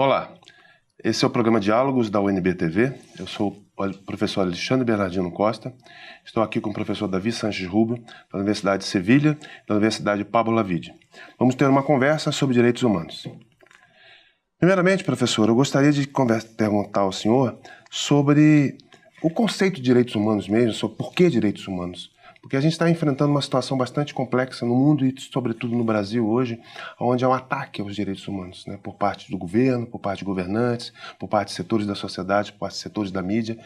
Olá, esse é o programa Diálogos da UNB-TV. Eu sou o professor Alexandre Bernardino Costa. Estou aqui com o professor Davi Sanches Rubio, da Universidade de Sevilha e da Universidade Pablo Lavide. Vamos ter uma conversa sobre direitos humanos. Primeiramente, professor, eu gostaria de perguntar ao senhor sobre o conceito de direitos humanos mesmo, sobre por que direitos humanos. Porque a gente está enfrentando uma situação bastante complexa no mundo e, sobretudo, no Brasil hoje, onde há um ataque aos direitos humanos, né, por parte do governo, por parte de governantes, por parte de setores da sociedade, por parte de setores da mídia,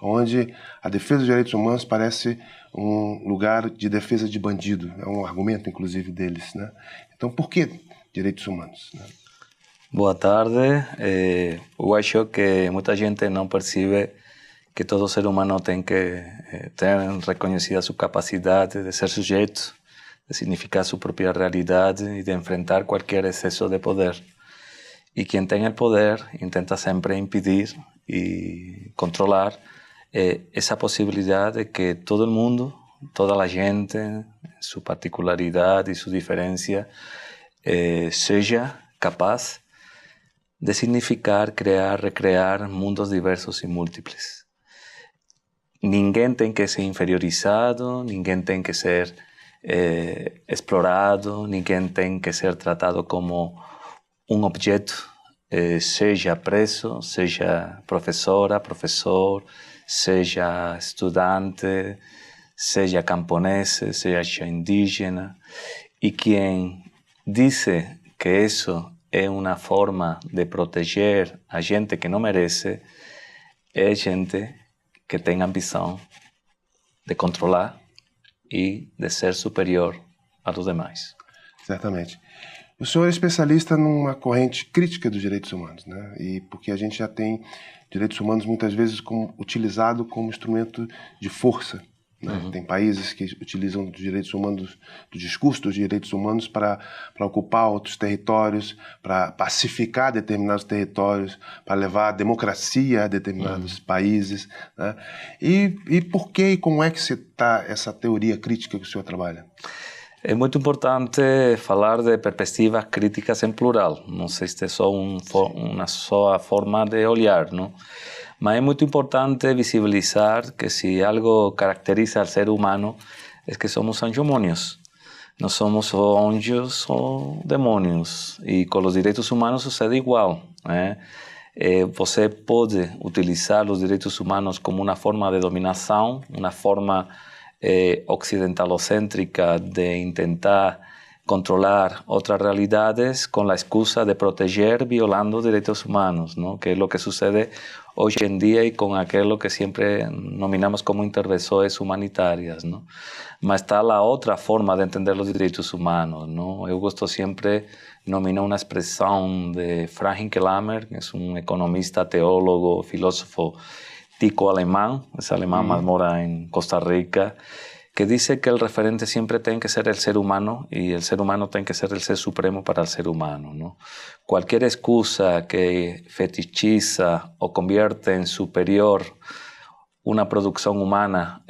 onde a defesa dos direitos humanos parece um lugar de defesa de bandido, é um argumento, inclusive, deles, né? Então, por que direitos humanos, né? Boa tarde. Eu acho que muita gente não percebe que todo ser humano tem que ter reconhecida sua capacidade de ser sujeito, de significar sua própria realidade e de enfrentar qualquer excesso de poder. E quem tem o poder intenta sempre impedir e controlar essa possibilidade de que todo o mundo, toda a gente, sua particularidade e sua diferença, seja capaz de significar, criar, recrear mundos diversos e múltiplos. Ninguém tem que ser inferiorizado, ninguém tem que ser explorado, ninguém tem que ser tratado como um objeto, seja preso, seja professora, professor, seja estudante, seja camponês, seja indígena. E quem diz que isso é uma forma de proteger a gente que não merece, é gente que tem ambição de controlar e de ser superior a los demais. Certamente. O senhor é especialista numa corrente crítica dos direitos humanos, né? E porque a gente já tem direitos humanos muitas vezes utilizado como instrumento de força, né? Uhum. Tem países que utilizam os direitos humanos, do discurso dos direitos humanos para ocupar outros territórios, para pacificar determinados territórios, para levar a democracia a determinados países, né? E por que e como é que se está essa teoria crítica que o senhor trabalha? É muito importante falar de perspectivas críticas em plural. Não sei se é só uma só forma de olhar, não? Mas é muito importante visibilizar que se algo caracteriza ao ser humano é que somos anjomônios. Não somos ou anjos ou demônios. E com os direitos humanos sucede igual, né? Você pode utilizar os direitos humanos como uma forma de dominação, uma forma ocidentalocêntrica de intentar controlar otras realidades con la excusa de proteger violando derechos humanos, ¿no? Que es lo que sucede hoy en día y con aquello que siempre nominamos como intervenciones humanitarias, ¿no? Mas está la otra forma de entender los derechos humanos, ¿no? Eu gosto siempre nominar una expresión de Frank Hinkelamer, que es un economista, teólogo, filósofo tico alemán, es alemán, mas mora en Costa Rica, que dice que el referente siempre tiene que ser el ser humano y el ser humano tiene que ser el ser supremo para el ser humano, ¿no? Cualquier excusa que fetichiza o convierte en superior una producción humana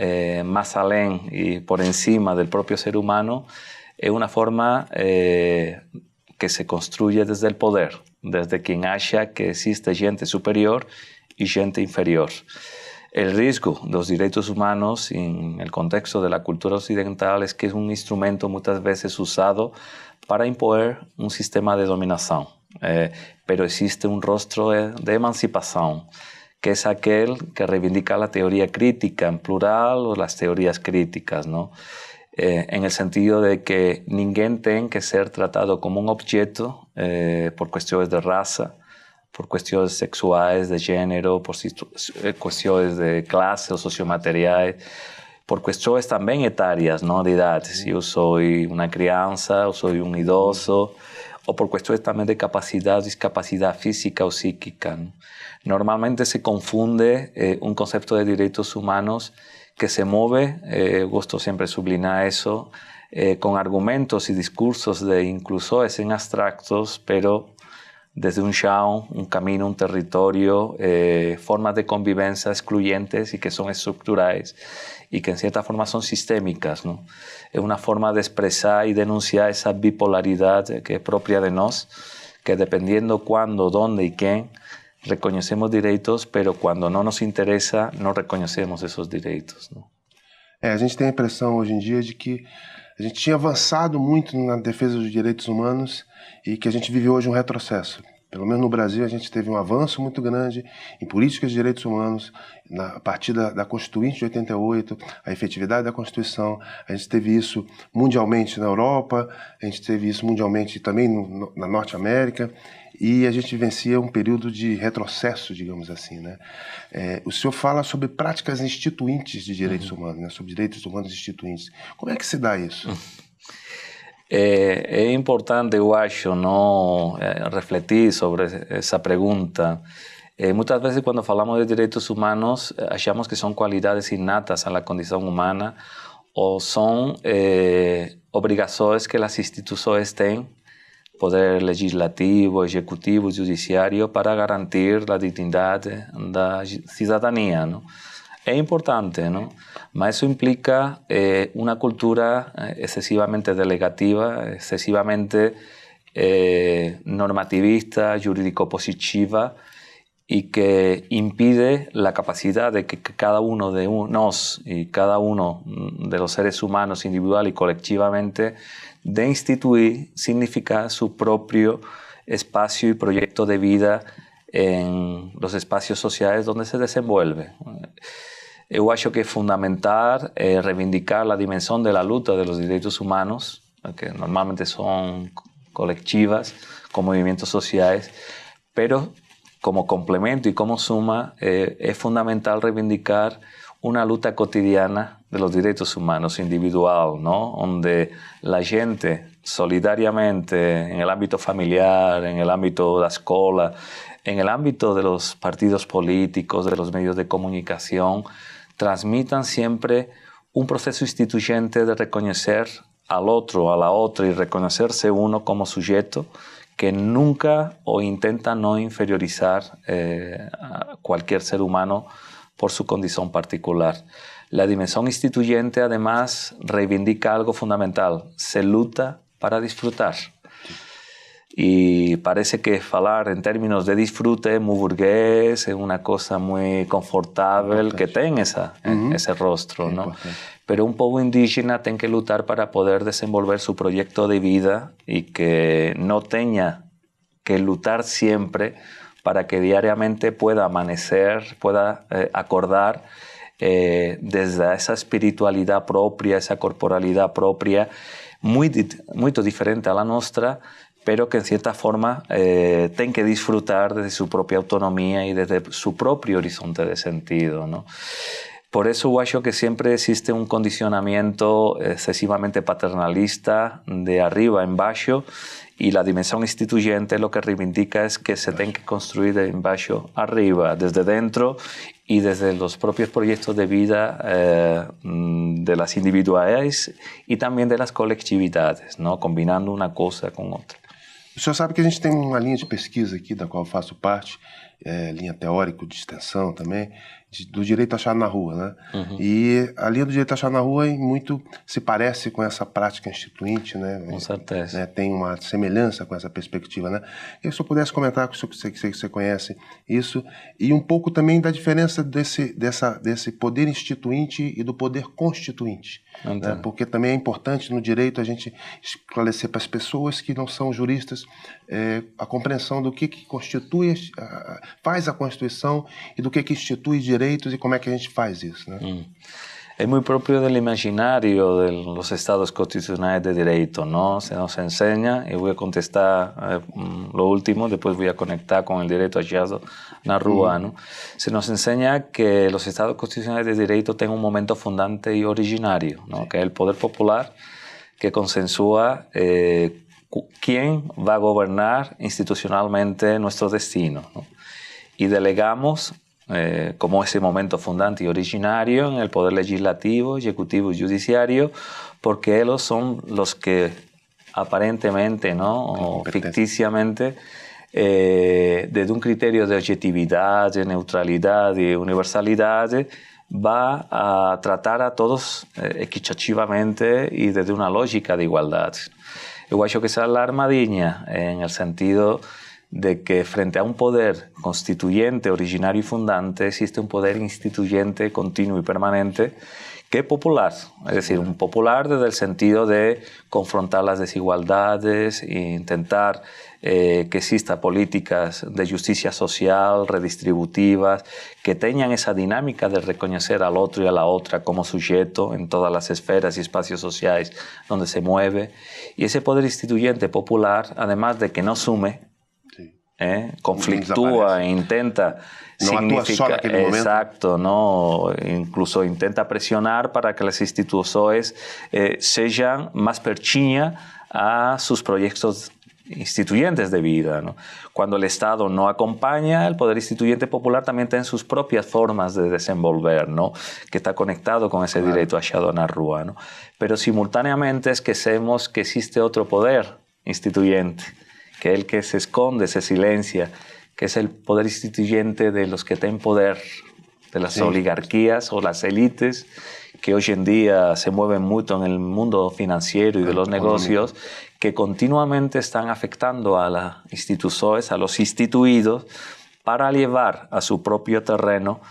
más além y por encima del propio ser humano es una forma que se construye desde el poder, desde quien acha que existe gente superior y gente inferior. El riesgo de los derechos humanos en el contexto de la cultura occidental es que es un instrumento muchas veces usado para imponer un sistema de dominación. Pero existe un rostro de emancipación, que es aquel que reivindica la teoría crítica en plural o las teorías críticas, ¿no? En el sentido de que ninguém tiene que ser tratado como un objeto por cuestiones de raza, por cuestiones sexuales, de género, por cuestiones de clase o sociomateriales, por cuestiones también etarias, ¿no? De edades. Yo soy una crianza o soy un idoso, o por cuestiones también de capacidad, discapacidad física o psíquica, ¿no? Normalmente se confunde un concepto de derechos humanos que se mueve, gusto siempre sublinar eso, con argumentos y discursos de inclusores en abstractos, pero desde un chão, un camino, un territorio, formas de convivencia excluyentes y que son estructurales y que en cierta forma son sistémicas, ¿no? Es una forma de expresar y denunciar esa bipolaridad que es propia de nos, que dependiendo cuándo, dónde y quién, reconhecemos direitos, pero quando não nos interessa, não reconhecemos esses direitos, não? A gente tem a impressão hoje em dia de que a gente tinha avançado muito na defesa dos direitos humanos e que a gente vive hoje um retrocesso. Pelo menos no Brasil, a gente teve um avanço muito grande em políticas de direitos humanos, a partir da Constituinte de 88, a efetividade da Constituição. A gente teve isso mundialmente na Europa, a gente teve isso mundialmente também na Norte América, e a gente vivencia um período de retrocesso, digamos assim, né? O senhor fala sobre práticas instituintes de direitos humanos, né? Sobre direitos humanos instituintes. Como é que se dá isso? É importante, eu acho, não refletir sobre essa pergunta. Muitas vezes, quando falamos de direitos humanos, achamos que são qualidades inatas à condição humana ou são obrigações que as instituições têm, poder legislativo, executivo, judiciário, para garantir a dignidade da cidadania, não? É importante, ¿no? Mas isso implica uma cultura excesivamente delegativa, excesivamente normativista, jurídico-positiva, y que impide la capacidad de que cada uno de nos y cada uno de los seres humanos individual y colectivamente de instituir, significar su propio espacio y proyecto de vida en los espacios sociales donde se desenvuelve. Eu acho que é fundamental reivindicar a dimensão da luta dos direitos humanos, que normalmente são coletivas, com movimentos sociais, pero como complemento e como suma é fundamental reivindicar uma luta cotidiana de los direitos humanos individual, ¿no? Onde la gente solidariamente en el ámbito familiar, en el ámbito de la escuela, en el ámbito de los partidos políticos, de los medios de comunicación, transmitan siempre un proceso instituyente de reconocer al otro, a la otra y reconocerse uno como sujeto que nunca o intenta no inferiorizar a cualquier ser humano por su condición particular. La dimensión instituyente además reivindica algo fundamental, se luta para disfrutar. Y parece que hablar en términos de disfrute muy burgués, es una cosa muy confortable que tenga ese rostro, ¿no? Pero un pueblo indígena tiene que luchar para poder desenvolver su proyecto de vida y que no tenga que luchar siempre para que diariamente pueda amanecer, pueda acordar desde esa espiritualidad propia, esa corporalidad propia, muy diferente a la nuestra, pero que en cierta forma tienen que disfrutar desde su propia autonomía y desde su propio horizonte de sentido, ¿no? Por eso yo acho que siempre existe un condicionamiento excesivamente paternalista de arriba en bajo, y la dimensión instituyente lo que reivindica es que se tiene que construir de en bajo arriba, desde dentro y desde los propios proyectos de vida de las individualidades y también de las colectividades, ¿no? Combinando una cosa con otra. O senhor sabe que a gente tem uma linha de pesquisa aqui, da qual eu faço parte, linha teórica de extensão também, do direito achado na rua, né? E a linha do direito achado na rua muito se parece com essa prática instituinte, né? Com certeza. Né? Tem uma semelhança com essa perspectiva, né? E se o senhor pudesse comentar, que você conhece isso, e um pouco também da diferença desse poder instituinte e do poder constituinte. Né? Porque também é importante no direito a gente esclarecer para as pessoas que não são juristas a compreensão do que constitui, faz a Constituição e do que institui direitos e como é que a gente faz isso, né? Es muy propio del imaginario de los estados constitucionales de derecho, ¿no? Se nos enseña, y voy a contestar lo último, después voy a conectar con el derecho achado na rua, ¿no? Se nos enseña que los estados constitucionales de derecho tienen un momento fundante y originario, ¿no? Que es el poder popular que consensúa quién va a gobernar institucionalmente nuestro destino, ¿no? Y delegamos como ese momento fundante y originario en el poder legislativo, ejecutivo y judiciario, porque ellos son los que aparentemente, ¿no? O ficticiamente, desde un criterio de objetividad, de neutralidad y universalidad, va a tratar a todos equitativamente y desde una lógica de igualdad. yo acho que esa es la armadilha, en el sentido de que frente a un poder constituyente, originario y fundante, existe un poder instituyente, continuo y permanente, que es popular. Es decir, un popular desde el sentido de confrontar las desigualdades e intentar que existan políticas de justicia social, redistributivas, que tengan esa dinámica de reconocer al otro y a la otra como sujeto en todas las esferas y espacios sociales donde se mueve. Y ese poder instituyente popular, además de que no sume, conflictúa, intenta, no actúa solo en aquel momento. Exacto, ¿no? Incluso intenta presionar para que las instituciones sean más perchiñas a sus proyectos instituyentes de vida, ¿no? Cuando el Estado no acompaña, el poder instituyente popular también tiene sus propias formas de desenvolver, ¿no? Que está conectado con ese derecho achado na rúa, ¿no? Pero simultáneamente esquecemos que existe otro poder instituyente, que es el que se esconde, se silencia, que es el poder instituyente de los que tienen poder, de las oligarquías o las élites, que hoy en día se mueven mucho en el mundo financiero y de los negocios, que continuamente están afectando a las instituciones, a los instituidos, para llevar a su propio terreno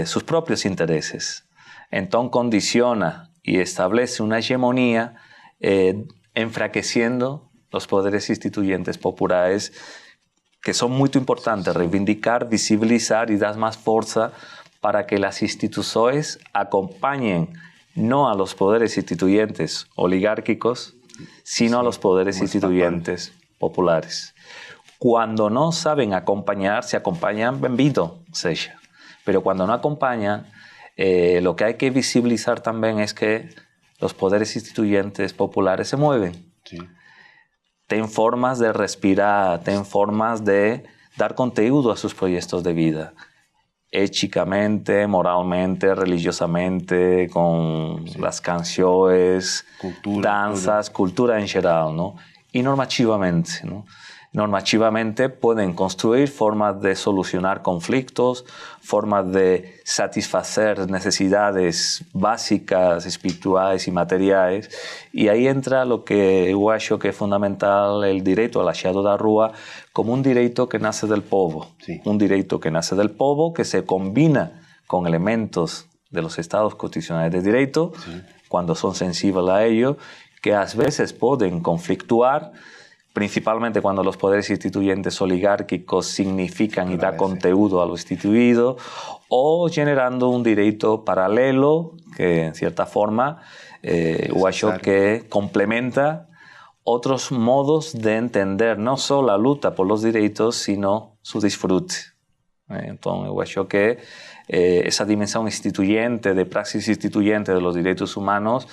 sus propios intereses. Entonces condiciona y establece una hegemonía enfraqueciendo los poderes instituyentes populares, que son muy importantes, reivindicar, visibilizar y dar más fuerza para que las instituciones acompañen no a los poderes instituyentes oligárquicos, sino a los poderes instituyentes populares. Cuando no saben acompañar, se acompañan, benvido sea. Pero cuando no acompañan, lo que hay que visibilizar también es que los poderes instituyentes populares se mueven. Sí. Ten formas de respirar, ten formas de dar contenido a sus proyectos de vida, éticamente, moralmente, religiosamente, con las canciones, danzas, cultura en general, ¿no? Y normativamente, ¿no? Normativamente pueden construir formas de solucionar conflictos, formas de satisfacer necesidades básicas, espirituales y materiales. Y ahí entra lo que yo acho que es fundamental, el derecho al achado da rúa, como un derecho que nace del povo. Sí. Un derecho que nace del povo, que se combina con elementos de los estados constitucionales de derecho, sí, cuando son sensibles a ello, que a veces pueden conflictuar, principalmente cuando los poderes instituyentes oligárquicos significan y da contenido a lo instituido, o generando un derecho paralelo que, en cierta forma, yo acho que complementa otros modos de entender no solo la lucha por los derechos, sino su disfrute. Entonces, yo acho que esa dimensión instituyente, de praxis instituyente de los derechos humanos,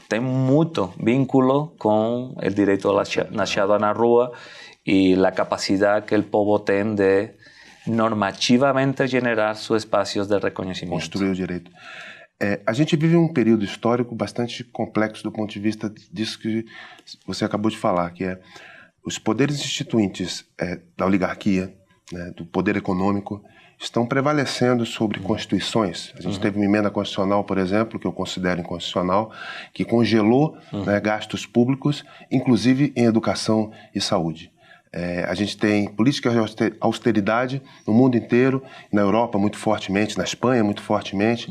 tiene mucho vínculo con el derecho al achado na rúa y la capacidad que el povo tiene de normativamente generar sus espacios de reconhecimento. Construir o direito. A gente vive um período histórico bastante complexo do ponto de vista disso que você acabou de falar, que é os poderes instituintes da oligarquia, né, do poder econômico, estão prevalecendo sobre constituições. A gente teve uma emenda constitucional, por exemplo, que eu considero inconstitucional, que congelou, né, gastos públicos, inclusive em educação e saúde. A gente tem políticas de austeridade no mundo inteiro, na Europa muito fortemente, na Espanha muito fortemente,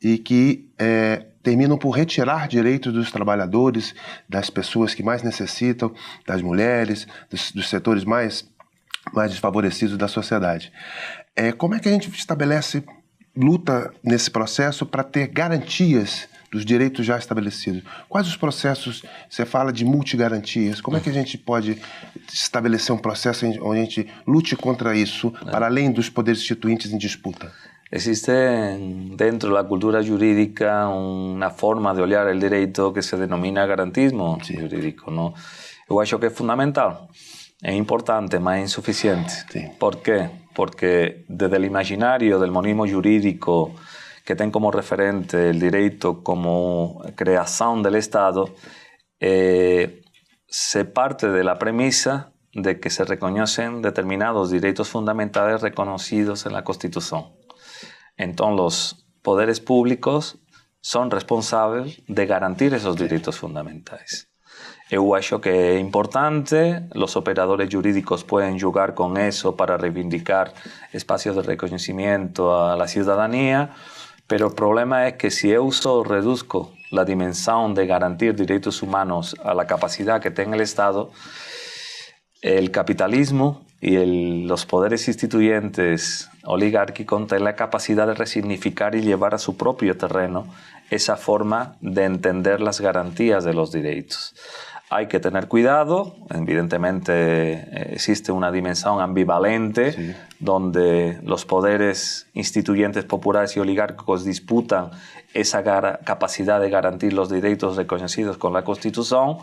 e que terminam por retirar direitos dos trabalhadores, das pessoas que mais necessitam, das mulheres, dos setores mais desfavorecidos da sociedade. Como é que a gente estabelece luta nesse processo para ter garantias dos direitos já estabelecidos? Quais os processos? Você fala de multigarantias. Como é que a gente pode estabelecer um processo onde a gente lute contra isso, para além dos poderes instituintes em disputa? Existe dentro de la cultura jurídica una forma de olhar el derecho que se denomina garantismo jurídico, ¿no? Yo acho que es fundamental, es importante, mas insuficiente. Sí. ¿Por qué? Porque desde el imaginario del monismo jurídico, que tiene como referente el derecho como creación del Estado, se parte de la premisa de que se reconocen determinados derechos fundamentales reconocidos en la Constitución. Entonces, los poderes públicos son responsables de garantir esos derechos fundamentales. Eu acho que é importante, os operadores jurídicos podem jogar com isso para reivindicar espaços de reconhecimento à cidadania, mas o problema é que se eu só reduzco a dimensão de garantir direitos humanos a la capacidad que tem o Estado, el capitalismo y los poderes instituyentes oligárquicos tienen la capacidad de resignificar y llevar a su propio terreno esa forma de entender las garantías de los derechos. Hay que tener cuidado, evidentemente existe una dimensión ambivalente, sí, donde los poderes instituyentes populares y oligárquicos disputan esa capacidad de garantir los derechos reconocidos con la Constitución,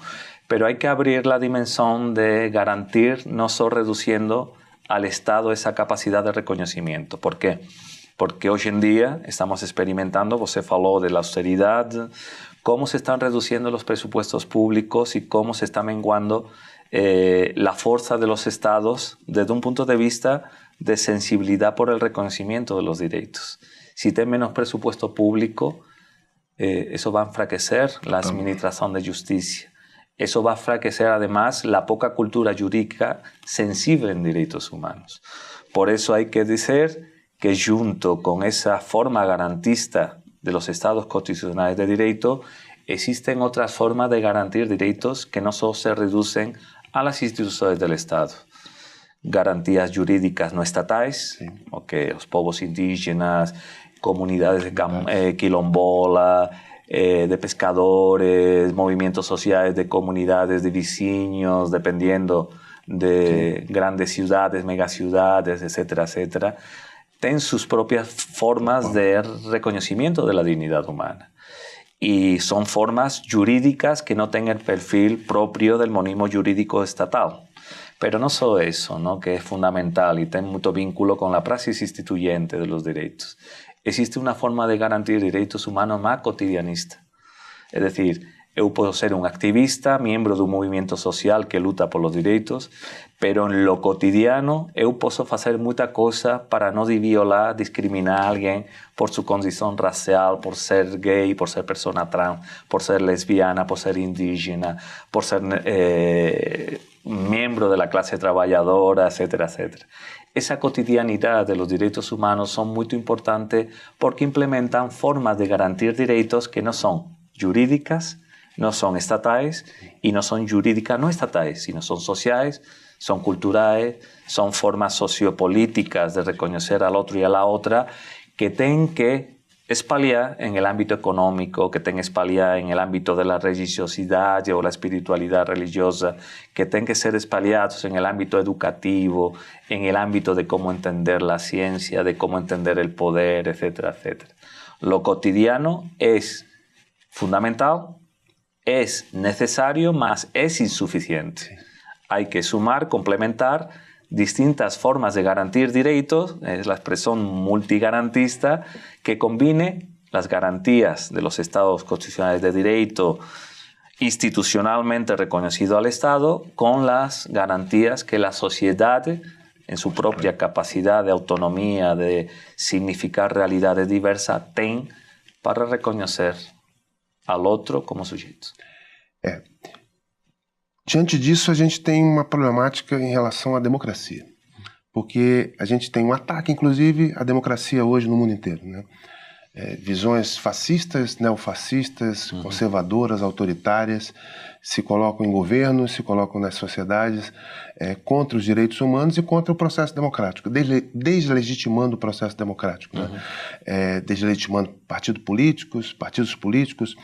pero hay que abrir la dimensión de garantir, no solo reduciendo al Estado esa capacidad de reconocimiento. ¿Por qué? Porque hoy en día estamos experimentando, você falou de la austeridad, cómo se están reduciendo los presupuestos públicos y cómo se está menguando la fuerza de los estados desde un punto de vista de sensibilidad por el reconocimiento de los derechos. Si tiene menos presupuesto público, eso va a enfraquecer la administración de justicia. Eso va a enfraquecer además la poca cultura jurídica sensible en derechos humanos. Por eso hay que decir que junto con esa forma garantista de los estados constitucionales de derecho, existen otras formas de garantir derechos que no solo se reducen a las instituciones del Estado. Garantías jurídicas no estatales, sí, okay, los pueblos indígenas, comunidades quilombola, de pescadores, movimientos sociales de comunidades de vecinos, dependiendo de sí, grandes ciudades, megaciudades, etcétera, etcétera, tienen sus propias formas de reconocimiento de la dignidad humana. Y son formas jurídicas que no tienen el perfil propio del monismo jurídico estatal. Pero no solo eso, ¿no?, que es fundamental y tiene mucho vínculo con la praxis instituyente de los derechos. Existe una forma de garantir derechos humanos más cotidianista. Es decir, yo puedo ser un activista, miembro de un movimiento social que lucha por los derechos, pero en lo cotidiano yo puedo hacer muchas cosas para no violar, discriminar a alguien por su condición racial, por ser gay, por ser persona trans, por ser lesbiana, por ser indígena, por ser miembro de la clase trabajadora, etcétera, etcétera. Esa cotidianidad de los derechos humanos son muy importantes porque implementan formas de garantir derechos que no son jurídicas, no son estatales y no son jurídicas no estatales, sino son sociales, son culturales, son formas sociopolíticas de reconocer al otro y a la otra que tienen que espaliar en el ámbito económico, que tienen que espaliar en el ámbito de la religiosidad o la espiritualidad religiosa, que tienen que ser espaliados en el ámbito educativo, en el ámbito de cómo entender la ciencia, de cómo entender el poder, etcétera, etcétera. Lo cotidiano es fundamental, es necesario, mas es insuficiente. Hay que sumar, complementar distintas formas de garantir derechos, es la expresión multigarantista, que combine las garantías de los estados constitucionales de derecho institucionalmente reconocido al Estado con las garantías que la sociedad, en su propia capacidad de autonomía, de significar realidades diversas, tiene para reconocer al outro como sujeito. Diante disso, a gente tem uma problemática em relação à democracia, porque a gente tem um ataque, inclusive, à democracia hoje no mundo inteiro, né? Visões fascistas, neofascistas, conservadoras, autoritárias, se colocam em governos, se colocam nas sociedades contra os direitos humanos e contra o processo democrático, deslegitimando o processo democrático, né? Deslegitimando partidos políticos,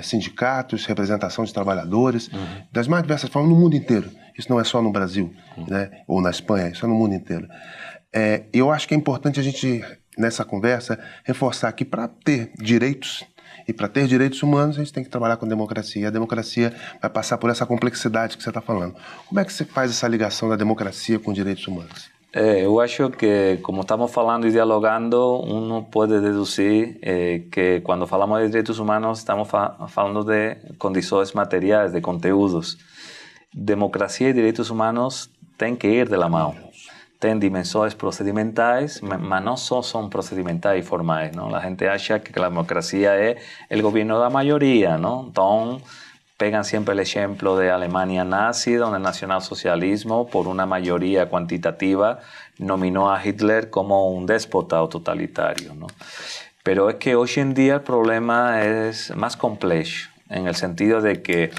sindicatos, representação de trabalhadores, das mais diversas formas no mundo inteiro. Isso não é só no Brasil, né? Ou na Espanha, isso é no mundo inteiro. Eu acho que é importante a gente, nessa conversa, reforçar que para ter direitos e para ter direitos humanos, a gente tem que trabalhar com democracia. E a democracia vai passar por essa complexidade que você está falando. Como é que você faz essa ligação da democracia com direitos humanos? Eu acho que, como estamos falando e dialogando, uno pode deduzir que quando falamos de direitos humanos, estamos falando de condições materiais, de conteúdos. Democracia e direitos humanos têm que ir de la mão. Tem dimensões procedimentais, mas não só são procedimentais e formais, não? A gente acha que a democracia é o governo da maioria, não? Então, pegan siempre el ejemplo de Alemania nazi, donde el nacionalsocialismo, por una mayoría cuantitativa, nominó a Hitler como un déspota o totalitario, ¿no? Pero es que hoy en día el problema es más complejo, en el sentido de que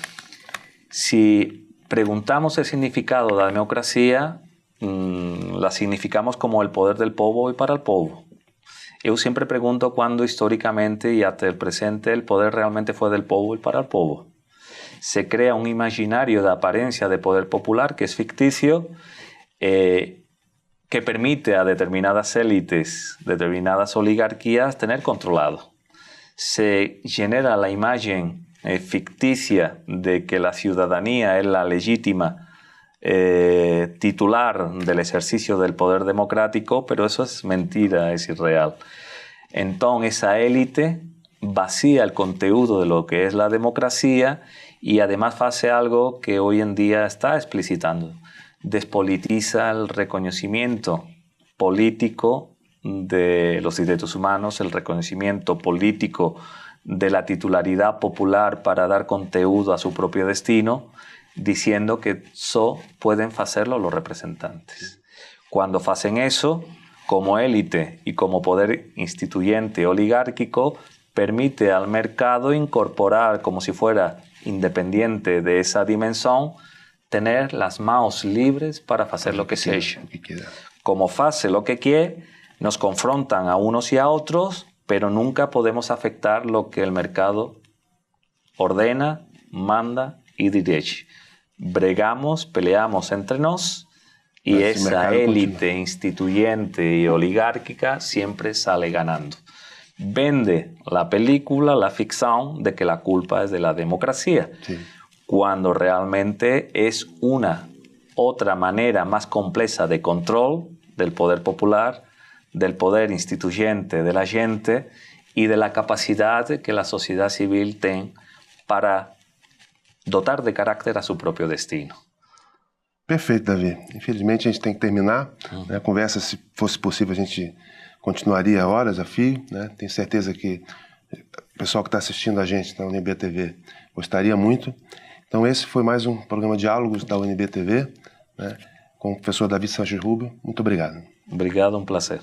si preguntamos el significado de la democracia, la significamos como el poder del povo y para el povo. Yo siempre pregunto cuándo históricamente y hasta el presente el poder realmente fue del povo y para el povo. Se crea un imaginario de apariencia de poder popular que es ficticio, que permite a determinadas élites, determinadas oligarquías tener controlado. Se genera la imagen ficticia de que la ciudadanía es la legítima titular del ejercicio del poder democrático, pero eso es mentira, es irreal. Entonces esa élite vacía el contenido de lo que es la democracia y además hace algo que hoy en día está explicitando. Despolitiza el reconocimiento político de los derechos humanos, el reconocimiento político de la titularidad popular para dar contenido a su propio destino, diciendo que solo pueden hacerlo los representantes. Cuando hacen eso, como élite y como poder instituyente oligárquico, permite al mercado incorporar, como si fuera independiente de esa dimensión, tener las manos libres para hacer lo que sea. Como hace lo que quiere, nos confrontan a unos y a otros, pero nunca podemos afectar lo que el mercado ordena, manda y dirige. Bregamos, peleamos entre nos y esa élite instituyente y oligárquica siempre sale ganando. Vende la película, la ficción de que la culpa es de la democracia, sí, cuando realmente es una otra manera más compleja de control del poder popular, del poder instituyente de la gente y de la capacidad que la sociedad civil tiene para dotar de caráter a su próprio destino. Perfeito, Davi. Infelizmente a gente tem que terminar. A conversa, se fosse possível, a gente continuaria horas a fio, né? Tenho certeza que o pessoal que está assistindo a gente na UNB TV gostaria muito. Então esse foi mais um programa Diálogos da UNB TV, né? Com o professor Davi Sanches Rubio. Muito obrigado. Obrigado, um prazer.